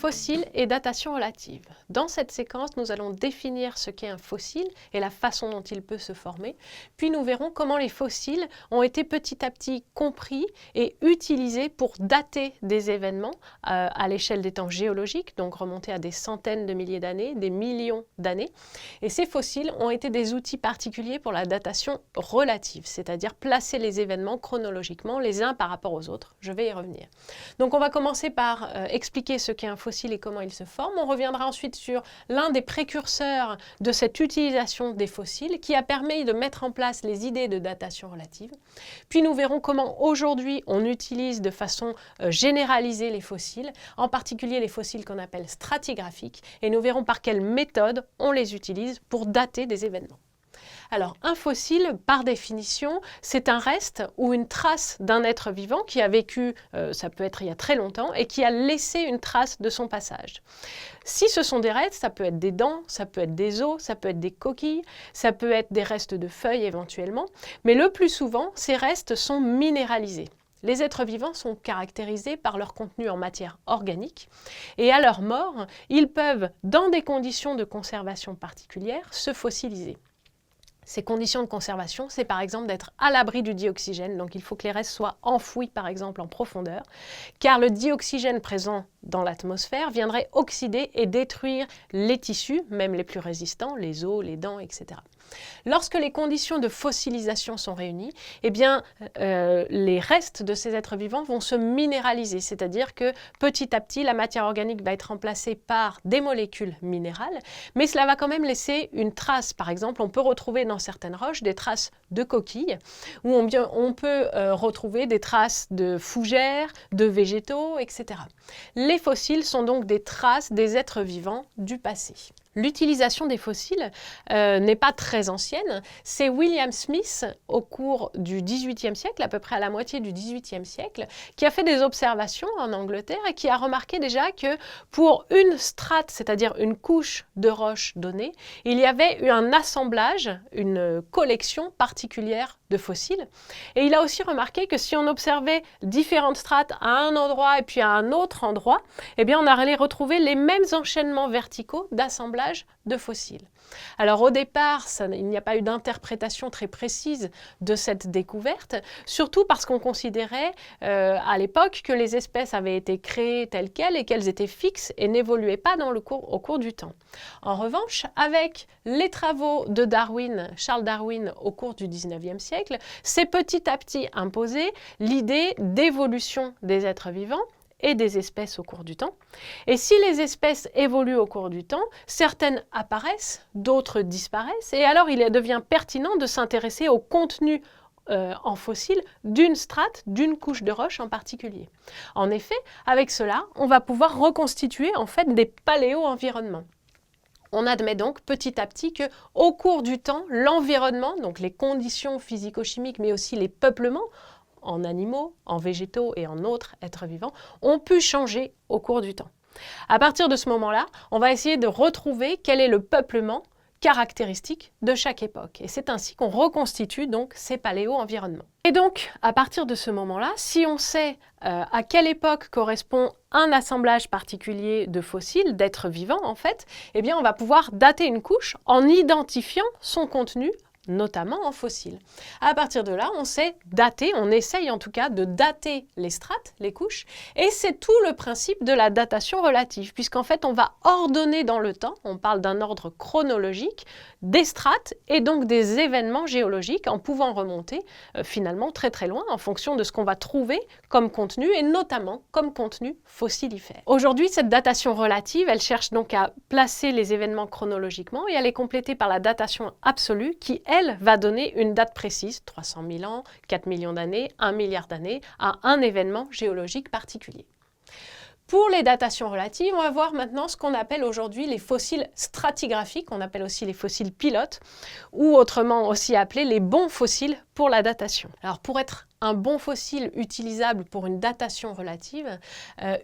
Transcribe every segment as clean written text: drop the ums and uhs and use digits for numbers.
Fossiles et datation relative. Dans cette séquence, nous allons définir ce qu'est un fossile et la façon dont il peut se former. Puis nous verrons comment les fossiles ont été petit à petit compris et utilisés pour dater des événements à l'échelle des temps géologiques, donc remonter à des centaines de milliers d'années, des millions d'années. Et ces fossiles ont été des outils particuliers pour la datation relative, c'est-à-dire placer les événements chronologiquement les uns par rapport aux autres. Je vais y revenir. Donc on va commencer par expliquer ce qu'est un fossile et comment il se forme. On reviendra ensuite sur l'un des précurseurs de cette utilisation des fossiles qui a permis de mettre en place les idées de datation relative. Puis nous verrons comment aujourd'hui on utilise de façon généralisée les fossiles, en particulier les fossiles qu'on appelle stratigraphiques, et nous verrons par quelle méthode on les utilise pour dater des événements. Alors, un fossile, par définition, c'est un reste ou une trace d'un être vivant qui a vécu, ça peut être il y a très longtemps, et qui a laissé une trace de son passage. Si ce sont des restes, ça peut être des dents, ça peut être des os, ça peut être des coquilles, ça peut être des restes de feuilles éventuellement, mais le plus souvent, ces restes sont minéralisés. Les êtres vivants sont caractérisés par leur contenu en matière organique et à leur mort, ils peuvent, dans des conditions de conservation particulières, se fossiliser. Ces conditions de conservation, c'est par exemple d'être à l'abri du dioxygène, donc il faut que les restes soient enfouis par exemple en profondeur, car le dioxygène présent dans l'atmosphère viendrait oxyder et détruire les tissus, même les plus résistants, les os, les dents, etc. Lorsque les conditions de fossilisation sont réunies, eh bien, les restes de ces êtres vivants vont se minéraliser, c'est-à-dire que petit à petit, la matière organique va être remplacée par des molécules minérales, mais cela va quand même laisser une trace. Par exemple, on peut retrouver dans certaines roches des traces de coquilles, ou on peut retrouver des traces de fougères, de végétaux, etc. Les fossiles sont donc des traces des êtres vivants du passé. L'utilisation des fossiles n'est pas très ancienne. C'est William Smith, au cours du XVIIIe siècle, à peu près à la moitié du XVIIIe siècle, qui a fait des observations en Angleterre et qui a remarqué déjà que pour une strate, c'est-à-dire une couche de roche donnée, il y avait eu un assemblage, une collection particulière de fossiles. Et il a aussi remarqué que si on observait différentes strates à un endroit et puis à un autre endroit, eh bien on allait retrouver les mêmes enchaînements verticaux d'assemblage de fossiles. Alors au départ, il n'y a pas eu d'interprétation très précise de cette découverte, surtout parce qu'on considérait à l'époque que les espèces avaient été créées telles quelles et qu'elles étaient fixes et n'évoluaient pas au cours du temps. En revanche, avec les travaux de Darwin, Charles Darwin au cours du XIXe siècle, s'est petit à petit imposé l'idée d'évolution des êtres vivants et des espèces au cours du temps. Et si les espèces évoluent au cours du temps, certaines apparaissent, d'autres disparaissent, et alors il devient pertinent de s'intéresser au contenu en fossile d'une strate, d'une couche de roche en particulier. En effet, avec cela, on va pouvoir reconstituer en fait des paléo-environnements. On admet donc petit à petit qu'au cours du temps, l'environnement, donc les conditions physico-chimiques, mais aussi les peuplements, en animaux, en végétaux et en autres êtres vivants, ont pu changer au cours du temps. À partir de ce moment-là, on va essayer de retrouver quel est le peuplement caractéristique de chaque époque. Et c'est ainsi qu'on reconstitue donc ces paléo-environnements. Et donc, à partir de ce moment-là, si on sait à quelle époque correspond un assemblage particulier de fossiles, d'êtres vivants en fait, eh bien on va pouvoir dater une couche en identifiant son contenu, notamment en fossiles. À partir de là, on sait dater, on essaye en tout cas de dater les strates, les couches, et c'est tout le principe de la datation relative, puisqu'en fait on va ordonner dans le temps, on parle d'un ordre chronologique, des strates et donc des événements géologiques en pouvant remonter finalement très très loin en fonction de ce qu'on va trouver comme contenu et notamment comme contenu fossilifère. Aujourd'hui, cette datation relative, elle cherche donc à placer les événements chronologiquement et elle est complétée par la datation absolue qui, elle, va donner une date précise, 300 000 ans, 4 millions d'années, 1 milliard d'années, à un événement géologique particulier. Pour les datations relatives, on va voir maintenant ce qu'on appelle aujourd'hui les fossiles stratigraphiques, on appelle aussi les fossiles pilotes, ou autrement aussi appelés les bons fossiles pour la datation. Alors pour être un bon fossile utilisable pour une datation relative,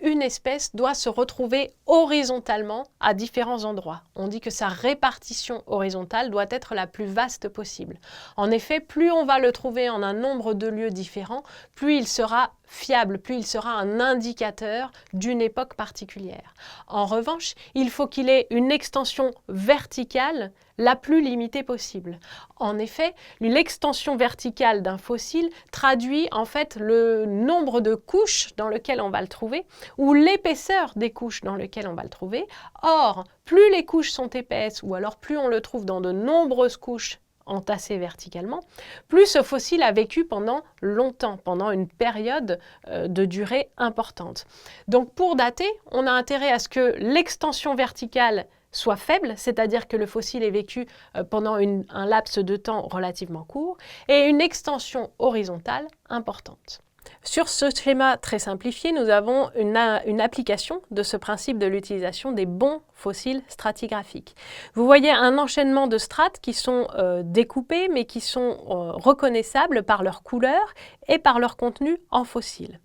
une espèce doit se retrouver horizontalement à différents endroits. On dit que sa répartition horizontale doit être la plus vaste possible. En effet, plus on va le trouver en un nombre de lieux différents, plus il sera fiable, plus il sera un indicateur d'une époque particulière. En revanche, il faut qu'il ait une extension verticale la plus limitée possible. En effet, l'extension verticale d'un fossile traduit en fait le nombre de couches dans lesquelles on va le trouver ou l'épaisseur des couches dans lesquelles on va le trouver. Or, plus les couches sont épaisses ou alors plus on le trouve dans de nombreuses couches entassées verticalement, plus ce fossile a vécu pendant longtemps, pendant une période de durée importante. Donc pour dater, on a intérêt à ce que l'extension verticale soit faible, c'est-à-dire que le fossile ait vécu pendant un laps de temps relativement court, et une extension horizontale importante. Sur ce schéma très simplifié, nous avons une application de ce principe de l'utilisation des bons fossiles stratigraphiques. Vous voyez un enchaînement de strates qui sont découpées, mais qui sont reconnaissables par leur couleur et par leur contenu en fossile.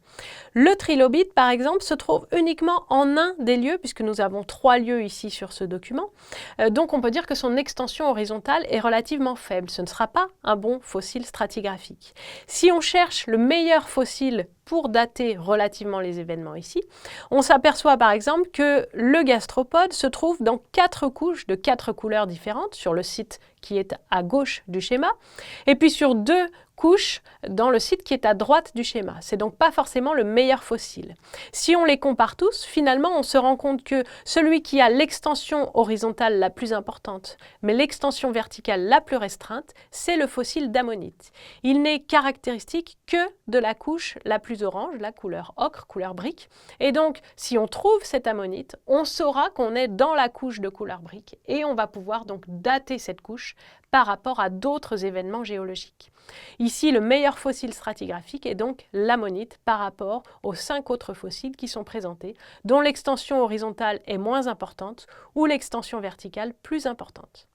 Le trilobite, par exemple, se trouve uniquement en un des lieux, puisque nous avons 3 lieux ici sur ce document. Donc on peut dire que son extension horizontale est relativement faible. Ce ne sera pas un bon fossile stratigraphique. Si on cherche le meilleur fossile pour dater relativement les événements ici, on s'aperçoit par exemple que le gastropode se trouve dans 4 couches de 4 couleurs différentes sur le site qui est à gauche du schéma, et puis sur 2 couches dans le site qui est à droite du schéma. C'est donc pas forcément le meilleur fossile. Si on les compare tous, finalement, on se rend compte que celui qui a l'extension horizontale la plus importante, mais l'extension verticale la plus restreinte, c'est le fossile d'ammonite. Il n'est caractéristique que de la couche la plus orange, la couleur ocre, couleur brique. Et donc, si on trouve cette ammonite, on saura qu'on est dans la couche de couleur brique et on va pouvoir donc dater cette couche par rapport à d'autres événements géologiques. Ici, le meilleur fossile stratigraphique est donc l'ammonite par rapport aux 5 autres fossiles qui sont présentés, dont l'extension horizontale est moins importante ou l'extension verticale plus importante.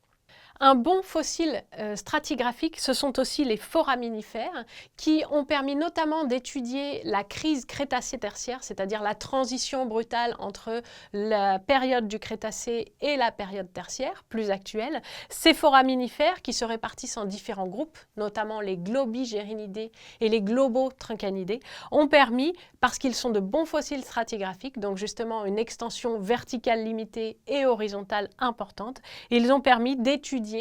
Un bon fossile stratigraphique, ce sont aussi les foraminifères qui ont permis notamment d'étudier la crise Crétacé-Tertiaire, c'est-à-dire la transition brutale entre la période du Crétacé et la période tertiaire, plus actuelle. Ces foraminifères qui se répartissent en différents groupes, notamment les globigérinidés et les globotrincanidés, ont permis, parce qu'ils sont de bons fossiles stratigraphiques, donc justement une extension verticale limitée et horizontale importante, ils ont permis d'étudier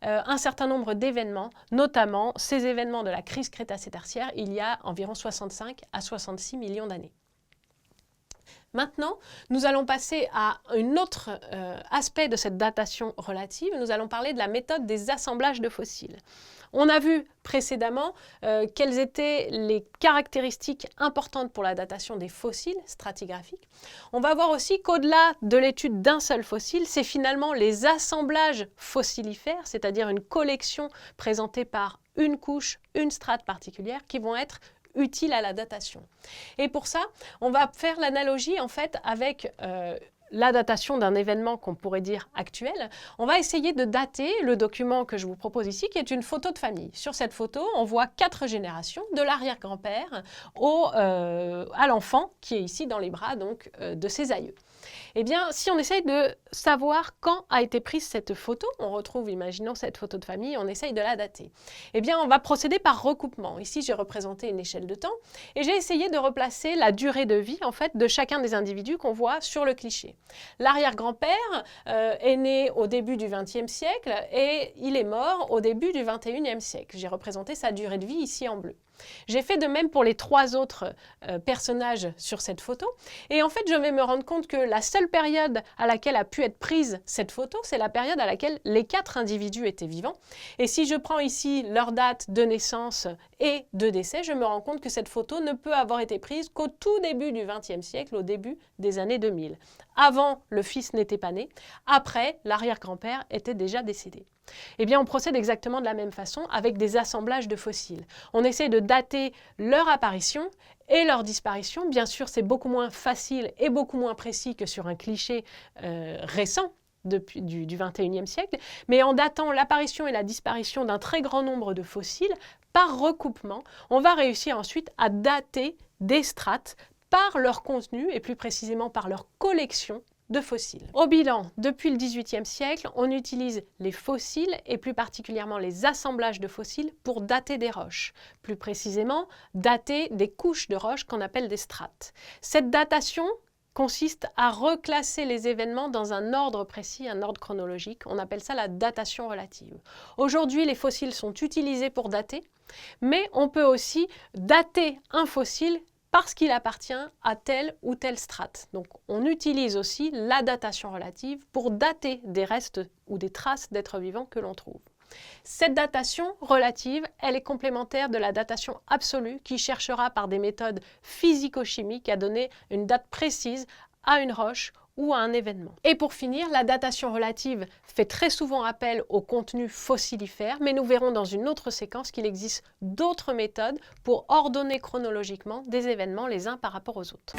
un certain nombre d'événements, notamment ces événements de la crise Crétacé-Tertiaire il y a environ 65 à 66 millions d'années. Maintenant, nous allons passer à un autre aspect de cette datation relative. Nous allons parler de la méthode des assemblages de fossiles. On a vu précédemment quelles étaient les caractéristiques importantes pour la datation des fossiles stratigraphiques. On va voir aussi qu'au-delà de l'étude d'un seul fossile, c'est finalement les assemblages fossilifères, c'est-à-dire une collection présentée par une couche, une strate particulière, qui vont être utiles à la datation. Et pour ça, on va faire l'analogie en fait avec la datation d'un événement qu'on pourrait dire actuel. On va essayer de dater le document que je vous propose ici, qui est une photo de famille. Sur cette photo, on voit 4 générations, de l'arrière-grand-père à l'enfant qui est ici dans les bras donc, de ses aïeux. Eh bien, si on essaye de savoir quand a été prise cette photo, on retrouve, imaginons cette photo de famille, on essaye de la dater. Eh bien, on va procéder par recoupement. Ici, j'ai représenté une échelle de temps et j'ai essayé de replacer la durée de vie, en fait, de chacun des individus qu'on voit sur le cliché. L'arrière-grand-père est né au début du XXe siècle et il est mort au début du XXIe siècle. J'ai représenté sa durée de vie ici en bleu. J'ai fait de même pour les 3 autres personnages sur cette photo. Et en fait, je vais me rendre compte que la seule période à laquelle a pu être prise cette photo, c'est la période à laquelle les 4 individus étaient vivants. Et si je prends ici leur date de naissance et de décès, je me rends compte que cette photo ne peut avoir été prise qu'au tout début du XXe siècle, au début des années 2000. Avant, le fils n'était pas né. Après, l'arrière-grand-père était déjà décédé. Eh bien, on procède exactement de la même façon avec des assemblages de fossiles. On essaie de dater leur apparition et leur disparition. Bien sûr, c'est beaucoup moins facile et beaucoup moins précis que sur un cliché récent du XXIe siècle, mais en datant l'apparition et la disparition d'un très grand nombre de fossiles, Par recoupement, on va réussir ensuite à dater des strates par leur contenu et plus précisément par leur collection de fossiles. Au bilan, depuis le XVIIIe siècle, on utilise les fossiles et plus particulièrement les assemblages de fossiles pour dater des roches. Plus précisément, dater des couches de roches qu'on appelle des strates. Cette datation consiste à reclasser les événements dans un ordre précis, un ordre chronologique. On appelle ça la datation relative. Aujourd'hui, les fossiles sont utilisés pour dater, mais on peut aussi dater un fossile parce qu'il appartient à telle ou telle strate. Donc on utilise aussi la datation relative pour dater des restes ou des traces d'êtres vivants que l'on trouve. Cette datation relative, elle est complémentaire de la datation absolue qui cherchera par des méthodes physico-chimiques à donner une date précise à une roche ou à un événement. Et pour finir, la datation relative fait très souvent appel au contenu fossilifère, mais nous verrons dans une autre séquence qu'il existe d'autres méthodes pour ordonner chronologiquement des événements les uns par rapport aux autres.